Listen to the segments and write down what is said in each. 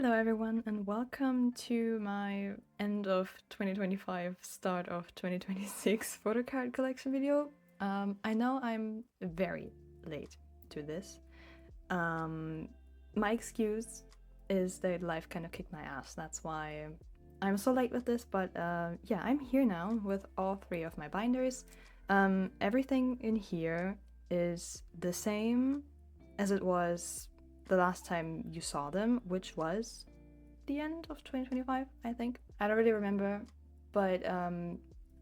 Hello everyone and welcome to my end of 2025, start of 2026 photocard collection video. I know I'm very late to this. My excuse is that life kind of kicked my ass. That's why I'm so late with this, but yeah, I'm here now with all three of my binders. Everything in here is the same as it was the last time you saw them, which was the end of 2025, I think. I don't really remember, but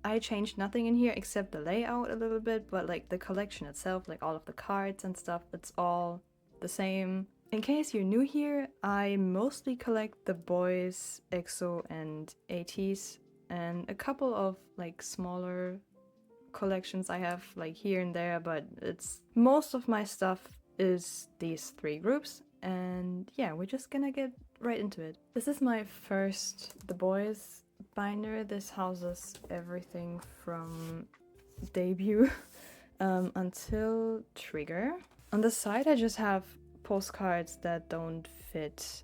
I changed nothing in here except the layout a little bit, but like the collection itself, like all of the cards and stuff, it's all the same. In case you're new here, I mostly collect the boyz, 𝗂𝘀𝗀 and ateez, and a couple of like smaller collections I have like here and there, but it's most of my stuff is these three groups, and yeah, we're just gonna get right into it. This is my first the boyz binder. This houses everything from debut until trigger. On the side I just have postcards that don't fit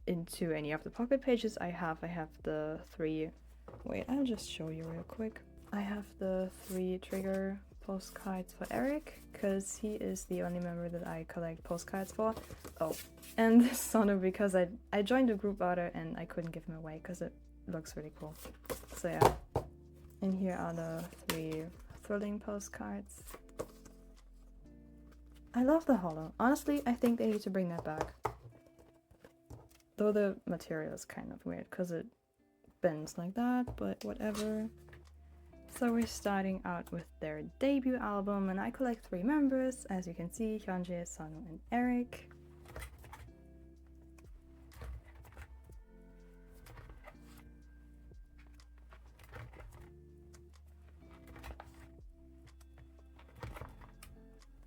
into any of the pocket pages I have. I have the three, wait, I'll just show you real quick. I have the three trigger postcards for Eric, because he is the only member that I collect postcards for. Oh, and this Sono because I joined the group order and I couldn't give him away because it looks really cool. So yeah, and here are the three thrilling postcards. I love the holo. Honestly, I think they need to bring that back. Though the material is kind of weird because it bends like that, but whatever. So we're starting out with their debut album, and I collect three members, as you can see, Hyunjae, Sono, and Eric.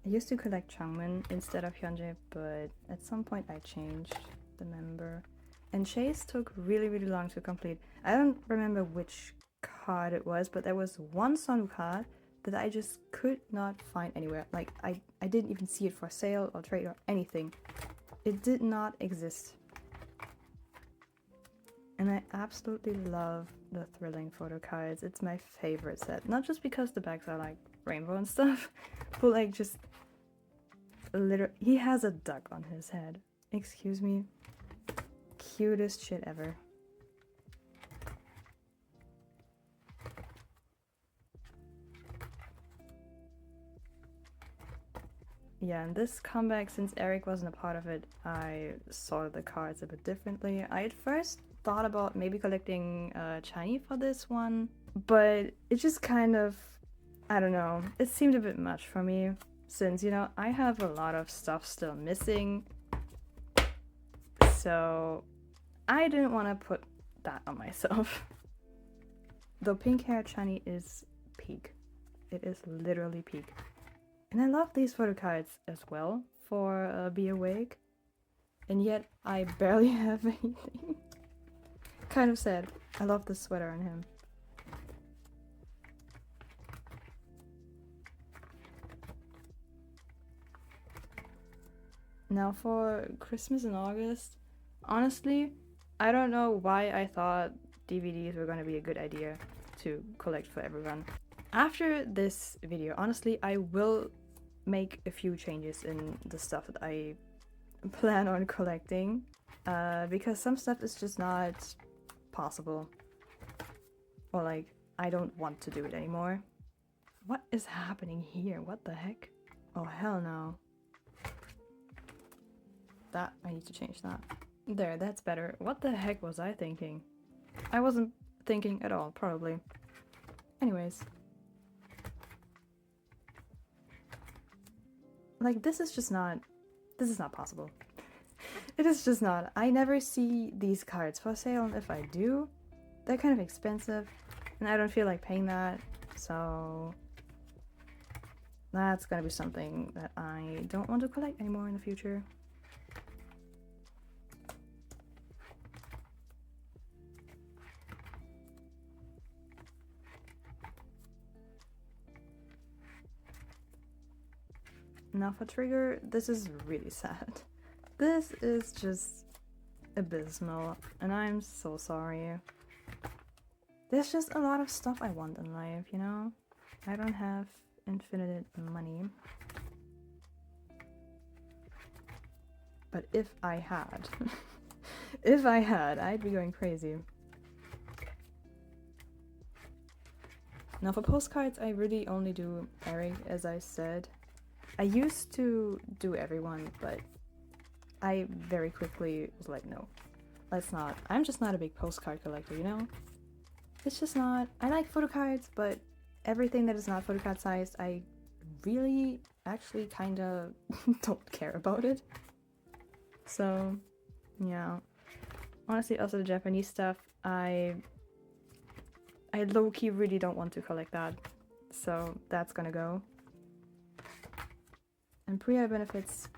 I used to collect Changmin instead of Hyunjae, but at some point I changed the member. And Chase took really long to complete. I don't remember which card it was, but there was one Sonu card that I just could not find anywhere. Like I didn't even see it for sale or trade or anything. It did not exist. And I absolutely love the thrilling photo cards. It's my favorite set. Not just because the bags are like rainbow and stuff, but like just literally, he has a duck on his head. Excuse me. Cutest shit ever. Yeah, and this comeback, since Eric wasn't a part of it, I saw the cards a bit differently. I at first thought about maybe collecting Chani for this one, but it just kind of, I don't know, it seemed a bit much for me, since, you know, I have a lot of stuff still missing, so I didn't want to put that on myself. Though pink hair Chani is peak. It is literally peak. And I love these photo cards as well for Be Awake, and yet I barely have anything. Kind of sad. I love the sweater on him. Now for Christmas in August, honestly, I don't know why I thought DVDs were going to be a good idea to collect for everyone. After this video, honestly, I will make a few changes in the stuff that I plan on collecting, because some stuff is just not possible, or like I don't want to do it anymore. What is happening here? What the heck? Oh hell no. That, I need to change that. There, that's better. What the heck was I thinking? I wasn't thinking at all, probably. Anyways. Like, this is not possible. It is just not. I never see these cards for sale, and if I do, they're kind of expensive, and I don't feel like paying that, so that's gonna be something that I don't want to collect anymore in the future. Now for trigger, this is really sad. This is just abysmal, and I'm so sorry. There's just a lot of stuff I want in life, you know? I don't have infinite money. But if I had, I'd be going crazy. Now for postcards, I really only do 𝗂𝗏, as I said. I used to do everyone, but I very quickly was like, no, let's not. I'm just not a big postcard collector, you know? It's just not. I like photocards, but everything that is not photocard sized, I really actually kind of don't care about it. So, yeah. Honestly, also the Japanese stuff, I low-key really don't want to collect that. So that's gonna go. And pre-ayyy benefits,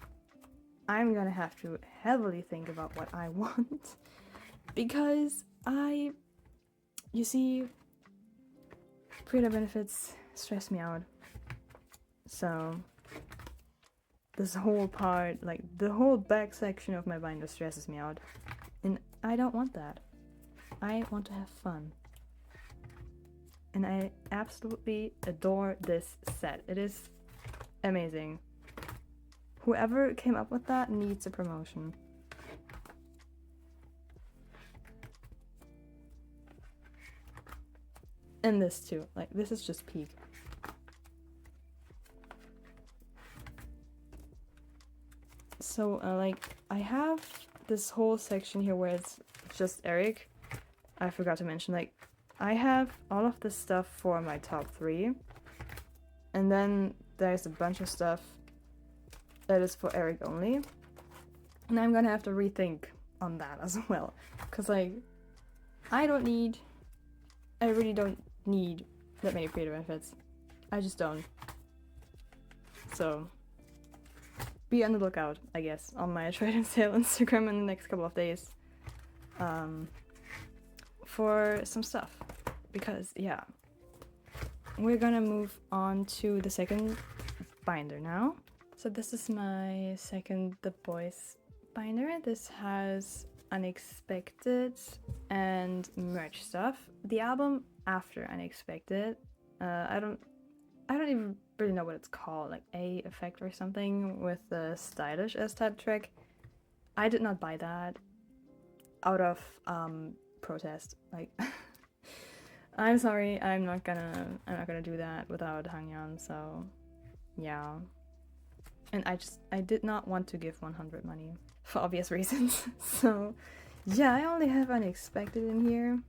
I'm gonna have to heavily think about what I want. Because you see, pre-ayyy benefits stress me out. So this whole part, like the whole back section of my binder stresses me out. And I don't want that. I want to have fun. And I absolutely adore this set. It is amazing. Whoever came up with that needs a promotion. And this too. Like, this is just peak. So, like, I have this whole section here where it's just 𝗂𝗏. I forgot to mention, like, I have all of this stuff for my top 3. And then there's a bunch of stuff that is for 𝗂𝗏 only. And I'm gonna have to rethink on that as well. Because, like, I really don't need that many pre-ayyy benefits. I just don't. So, be on the lookout, I guess, on my trade and sale Instagram in the next couple of days. For some stuff. Because, yeah. We're gonna move on to the second binder now. So this is my second The boyz binder. This has unexpected and merch stuff. The album after unexpected, I don't even really know what it's called, like A Effect or something, with the stylish as title track. I did not buy that out of protest. Like, I'm sorry, I'm not gonna do that without Hangyeon. So yeah. And I did not want to give 100 money for obvious reasons. So yeah, I only have unexpected in here.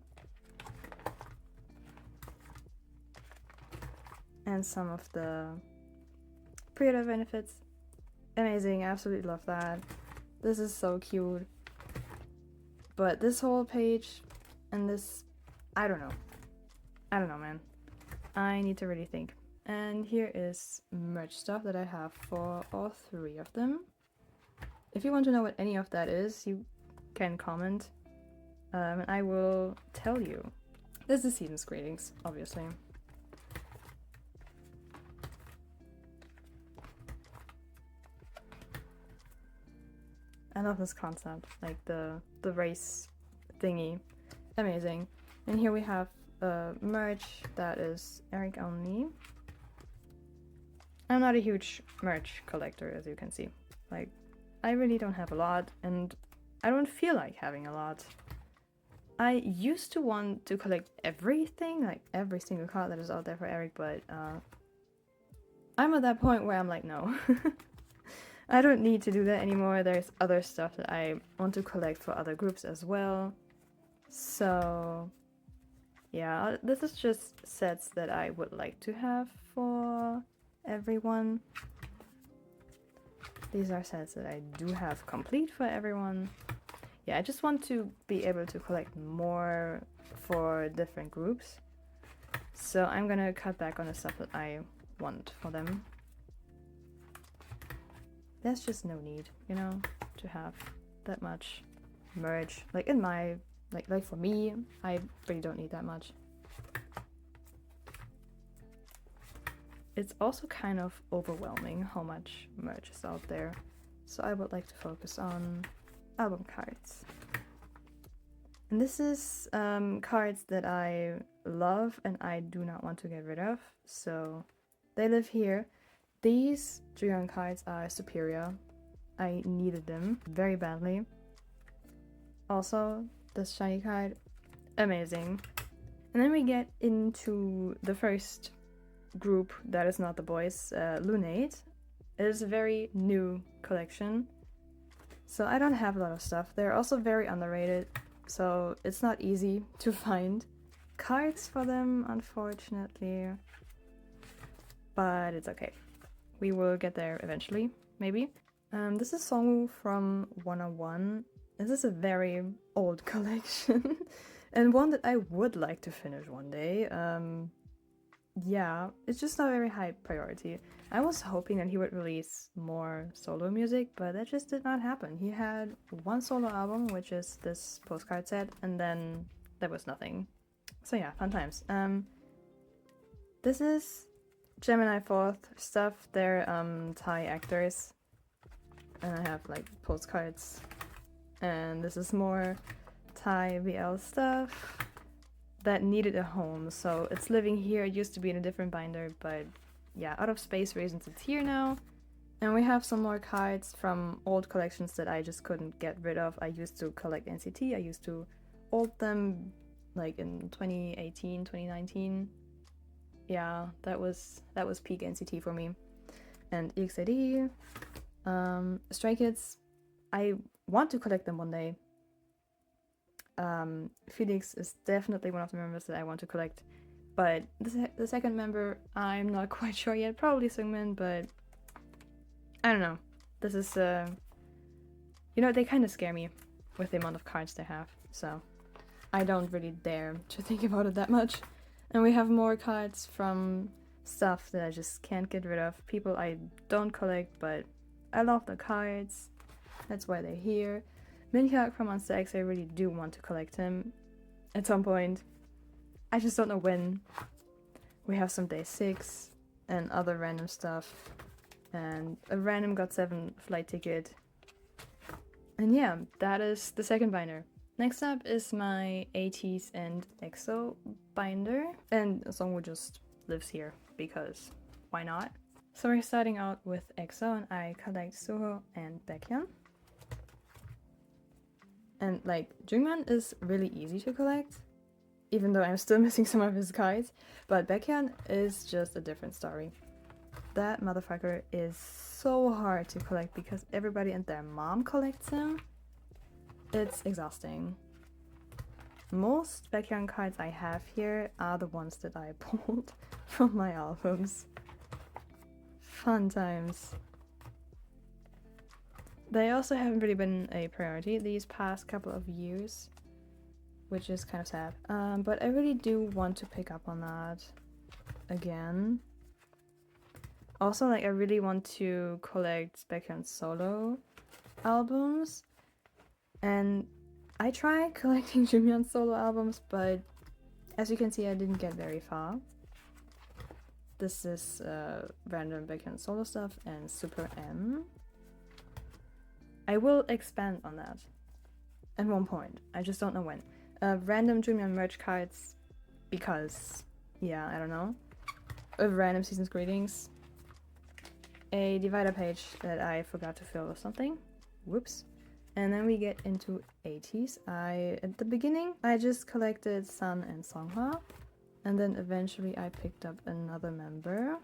And some of the pre-ayyy benefits. Amazing, absolutely love that. This is so cute. But this whole page and this, I don't know, man. I need to really think. And here is merch stuff that I have for all 3 of them. If you want to know what any of that is, you can comment, and I will tell you. This is season's greetings, obviously. I love this concept, like the race thingy. Amazing. And here we have merch that is 𝗂𝗏 only. I'm not a huge merch collector, as you can see. Like, I really don't have a lot, and I don't feel like having a lot. I used to want to collect everything, like every single card that is out there for 𝗂𝗏, but I'm at that point where I'm like, no. I don't need to do that anymore. There's other stuff that I want to collect for other groups as well. So yeah, this is just sets that I would like to have for everyone. These are sets that I do have complete for everyone. Yeah, I just want to be able to collect more for different groups. So I'm gonna cut back on the stuff that I want for them. There's just no need, you know, to have that much merch. Like in my, like for me, I really don't need that much. It's also kind of overwhelming how much merch is out there. So I would like to focus on album cards. And this is cards that I love and I do not want to get rid of. So they live here. These Juyeon cards are superior. I needed them very badly. Also, this shiny card, amazing. And then we get into the first group that is not the boys, Lunate. It is a very new collection, so I don't have a lot of stuff. They're also very underrated, so it's not easy to find cards for them, unfortunately. But it's okay. We will get there eventually, maybe. This is Songwoo from 101. This is a very old collection and one that I would like to finish one day. Yeah, it's just not a very high priority. I was hoping that he would release more solo music, but that just did not happen. He had one solo album, which is this postcard set, and then there was nothing. So yeah, fun times. This is Gemini 4th stuff. They're Thai actors. And I have like postcards. And this is more Thai BL stuff that needed a home, so it's living here. It used to be in a different binder, but yeah, out of space reasons it's here now. And we have some more cards from old collections that I just couldn't get rid of. I used to collect NCT, I used to hold them like in 2018, 2019. Yeah, that was peak NCT for me. And 𝘃𝗀𝗃𝗃, Stray Kids, I want to collect them one day. Felix is definitely one of the members that I want to collect, but the second member, I'm not quite sure yet. Probably Seungmin, but I don't know. This is, you know, they kind of scare me with the amount of cards they have, so I don't really dare to think about it that much. And we have more cards from stuff that I just can't get rid of. People I don't collect, but I love the cards. That's why they're here. Minhyuk from Monster X, I really do want to collect him at some point. I just don't know when. We have some Day 6 and other random stuff. And a random GOT7 flight ticket. And yeah, that is the second binder. Next up is my ateez and EXO binder. And Songwoo just lives here because why not? So we're starting out with EXO and I collect Suho and Baekhyun. And like, Jungman is really easy to collect, even though I'm still missing some of his cards, but Baekhyun is just a different story. That motherfucker is so hard to collect because everybody and their mom collects him. It's exhausting. Most Baekhyun cards I have here are the ones that I pulled from my albums. Fun times. They also haven't really been a priority these past couple of years, which is kind of sad. But I really do want to pick up on that again. Also, like, I really want to collect Baekhyun's solo albums. And I tried collecting Junmyeon's solo albums, but as you can see, I didn't get very far. This is random Baekhyun solo stuff and Super M. I will expand on that at one point. I just don't know when. Random Junmyeon merch cards because, yeah, I don't know. Random season's greetings. A divider page that I forgot to fill with something. Whoops. And then we get into ateez. At the beginning, I just collected Sun and Songhwa. And then eventually I picked up another member.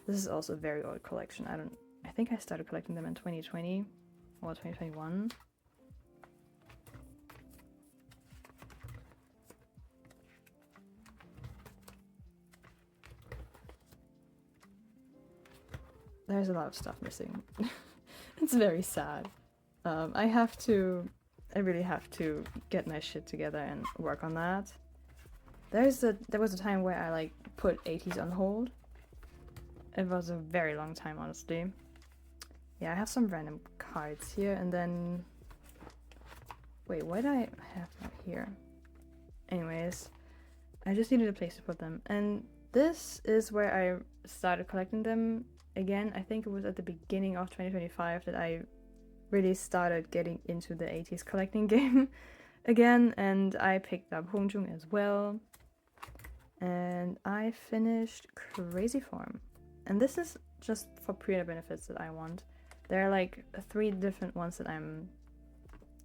This is also a very old collection. I think I started collecting them in 2020 or 2021. There's a lot of stuff missing. It's very sad. I really have to get my shit together and work on that. There was a time where I like put ateez on hold. It was a very long time, honestly. Yeah, I have some random cards here, and then... Wait, why did I have that here? Anyways, I just needed a place to put them. And this is where I started collecting them again. I think it was at the beginning of 2025 that I really started getting into the ateez collecting game again, and I picked up Hongjoong as well. And I finished Crazy Form. And this is just for pre-order benefits that I want. There are like 3 different ones that I'm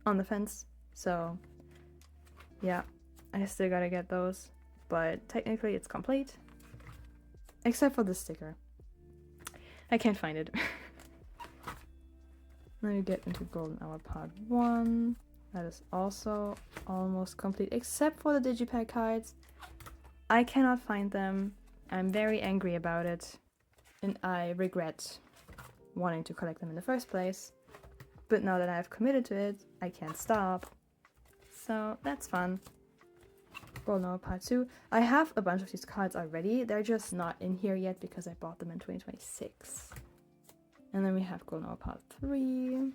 on the fence. So yeah, I still gotta get those. But technically it's complete. Except for the sticker. I can't find it. Let me get into Golden Hour Part 1. That is also almost complete, except for the digipack cards. I cannot find them. I'm very angry about it. And I regret wanting to collect them in the first place. But now that I've committed to it, I can't stop. So that's fun. Golden Hour Part 2. I have a bunch of these cards already. They're just not in here yet because I bought them in 2026. And then we have Golden Hour Part 3.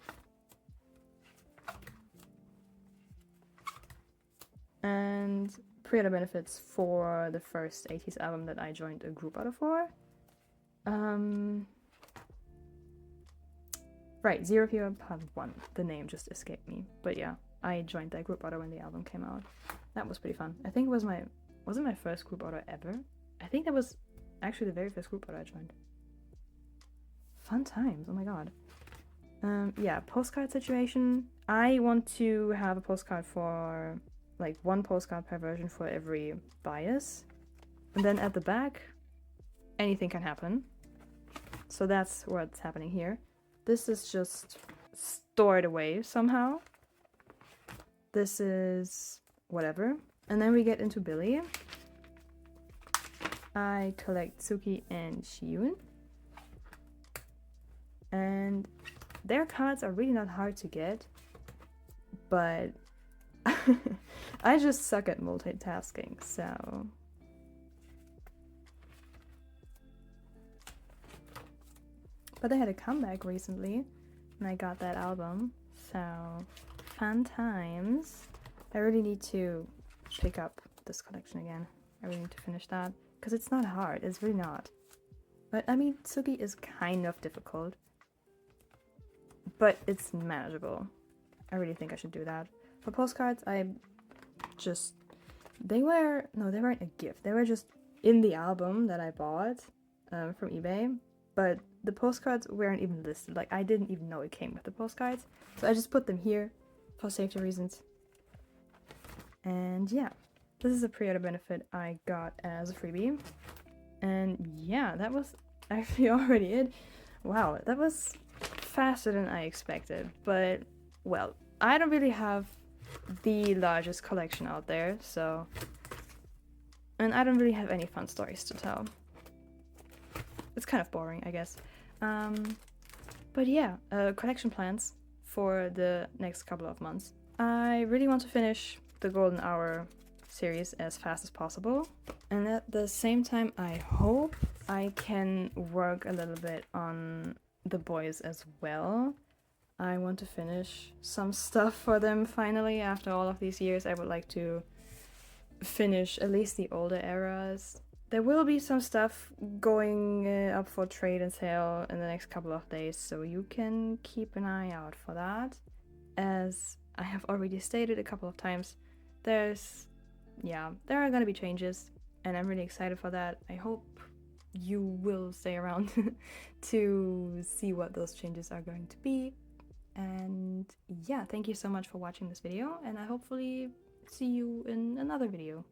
And pre-order benefits for the first ateez album that I joined a group order for. Right, Zero Fever Part 1. The name just escaped me. But yeah, I joined that group order when the album came out. That was pretty fun. I think it was wasn't my first group order ever. I think that was actually the very first group order I joined. Fun times, oh my god. Yeah, postcard situation. I want to have a postcard for, like, 1 postcard per version for every bias. And then at the back, anything can happen. So that's what's happening here. This is just stored away somehow. This is whatever. And then we get into Billy. I collect Suki and Shiyun. And their cards are really not hard to get, but I just suck at multitasking, so... But they had a comeback recently, and I got that album, so fun times. I really need to pick up this collection again. I really need to finish that, because it's not hard, it's really not. But I mean, Suki is kind of difficult, but it's manageable. I really think I should do that. For postcards, they weren't a gift. They were just in the album that I bought from eBay, but the postcards weren't even listed. Like, I didn't even know it came with the postcards, so I just put them here for safety reasons. And yeah, this is a pre-order benefit I got as a freebie. And yeah, that was actually already it. Wow, that was faster than I expected, but well, I don't really have the largest collection out there, so, and I don't really have any fun stories to tell. It's kind of boring, I guess. But yeah, collection plans for the next couple of months. I really want to finish the Golden Hour series as fast as possible, and at the same time I hope I can work a little bit on the boys as well. I want to finish some stuff for them finally. After all of these years, I would like to finish at least the older eras. There will be some stuff going up for trade and sale in the next couple of days, so you can keep an eye out for that. As I have already stated a couple of times, there are gonna be changes, and I'm really excited for that. I hope you will stay around to see what those changes are going to be. And yeah, thank you so much for watching this video, and I hopefully see you in another video.